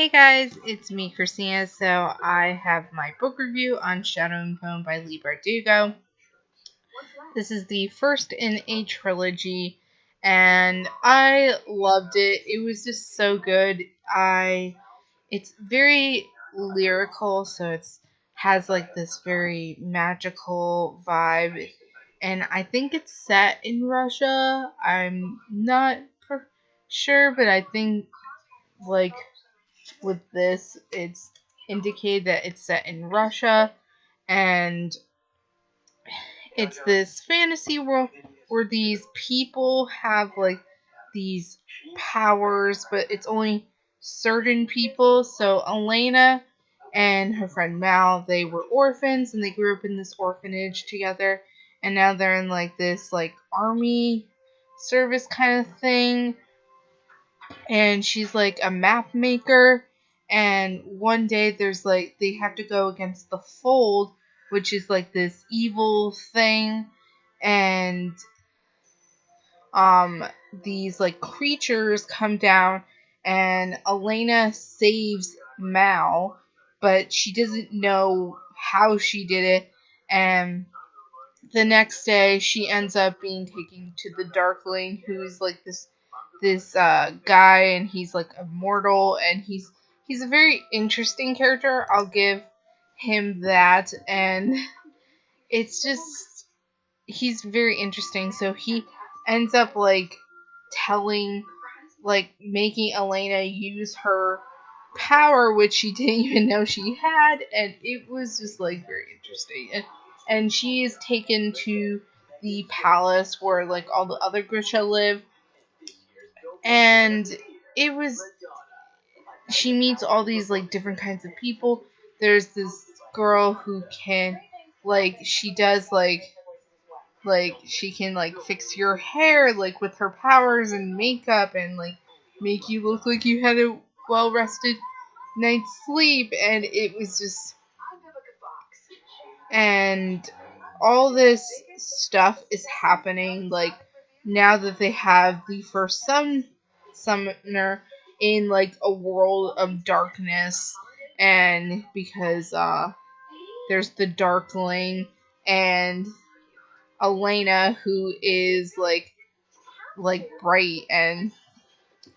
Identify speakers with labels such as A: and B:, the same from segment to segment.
A: Hey guys, it's me, Christina. So I have my book review on Shadow and Bone by Leigh Bardugo. This is the first in a trilogy, and I loved it. It was just so good. It's very lyrical, so it's has like this very magical vibe, and I think it's set in Russia. I'm not sure, but I think like with this, it's indicated that it's set in Russia, and it's this fantasy world where these people have like these powers, but it's only certain people. So Elena and her friend Mal, they were orphans and they grew up in this orphanage together, and now they're in like this like army service kind of thing, and she's like a map maker. And one day there's like they have to go against the Fold, which is like this evil thing, and um these like creatures come down, and Elena saves Mal, but she doesn't know how she did it. And the next day she ends up being taken to the Darkling, who's like this guy, and he's like immortal, and he's a very interesting character. I'll give him that. And it's just he's very interesting. So he ends up like telling like making Elena use her power, which she didn't even know she had, and it was just like very interesting. And she is taken to the palace where like all the other Grisha live, and it was she meets all these like different kinds of people. There's this girl who can like she does like she can like fix your hair like with her powers and makeup, and like make you look like you had a well rested night's sleep. And it was just, and all this stuff is happening like now that they have the first summoner in like a world of darkness. And because there's the Darkling and Elena, who is like bright, and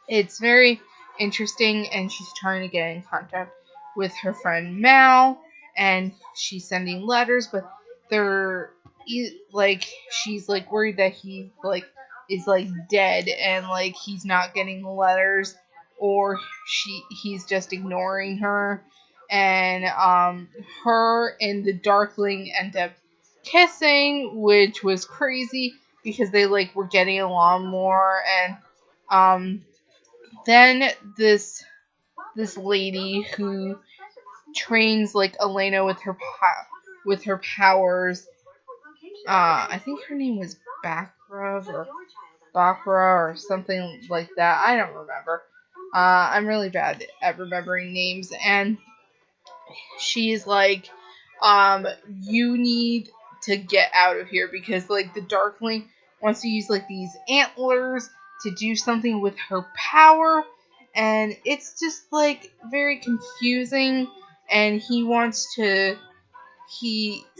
A: it's very interesting. And she's trying to get in contact with her friend Mal, and she's sending letters, but they're like she's like worried that he like is like dead, and like he's not getting the letters, or he's just ignoring her. And her and the Darkling end up kissing, which was crazy because they like were getting along more. And then this lady who trains like Elena with her powers. I think her name was Bakra or something like that. I don't remember. I'm really bad at remembering names. And she's like, you need to get out of here, because like the Darkling wants to use like these antlers to do something with her power, and it's just like very confusing. And he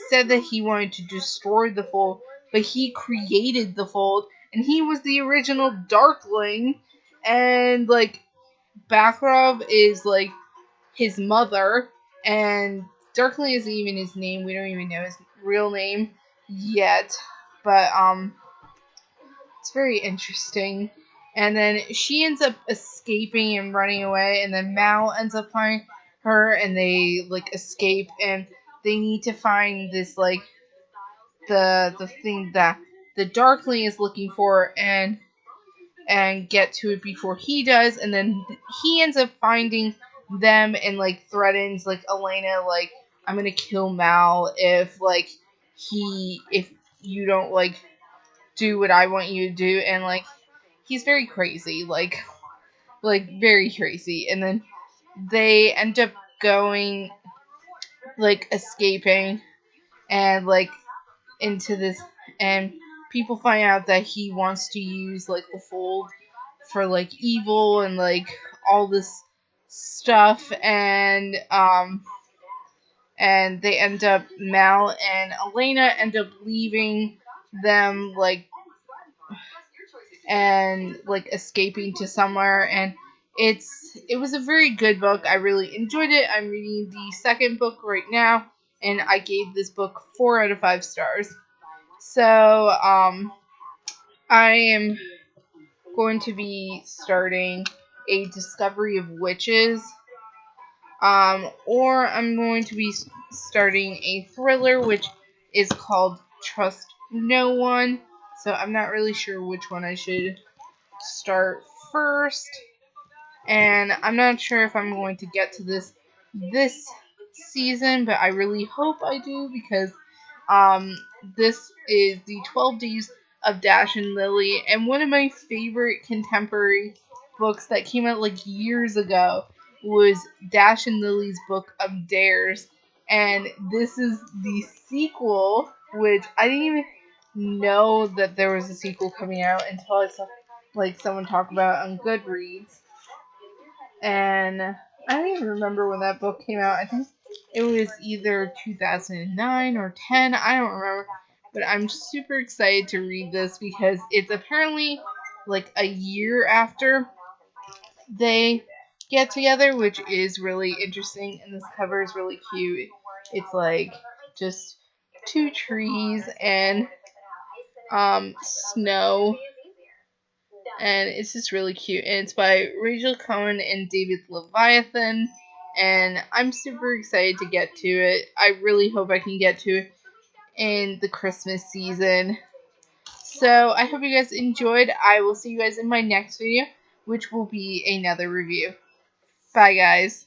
A: said that he wanted to destroy the Fold, but he created the Fold, and he was the original Darkling. And like Bakrov is like his mother, and Darkling isn't even his name. We don't even know his real name yet, but it's very interesting. And then she ends up escaping and running away, and then Mal ends up finding her, and they like escape, and they need to find this like the thing that the Darkling is looking for, and get to it before he does. And then he ends up finding them, and like threatens like Elena, like, I'm gonna kill Mal if you don't like do what I want you to do. And like he's very crazy, like very crazy. And then they end up going like escaping, and like into this, and people find out that he wants to use like the Fold for like evil and like all this stuff, and they end up, Mal and Elena end up leaving them, like, and like escaping to somewhere, and it was a very good book. I really enjoyed it. I'm reading the second book right now, and I gave this book 4 out of 5 stars. So I am going to be starting a Discovery of Witches, or I'm going to be starting a thriller, which is called Trust No One. So I'm not really sure which one I should start first, and I'm not sure if I'm going to get to this season, but I really hope I do, because this is the 12 Days of Dash and Lily, and one of my favorite contemporary books that came out like years ago was Dash and Lily's Book of Dares, and this is the sequel, which I didn't even know that there was a sequel coming out until I saw like someone talk about it on Goodreads. And I don't even remember when that book came out. I think it was either 2009 or 10. I don't remember. But I'm super excited to read this because it's apparently like a year after they get together, which is really interesting. And this cover is really cute. It's like just 2 trees and snow, and it's just really cute. And it's by Rachel Cohen and David Leviathan, and I'm super excited to get to it. I really hope I can get to it in the Christmas season. So I hope you guys enjoyed. I will see you guys in my next video, which will be another review. Bye, guys.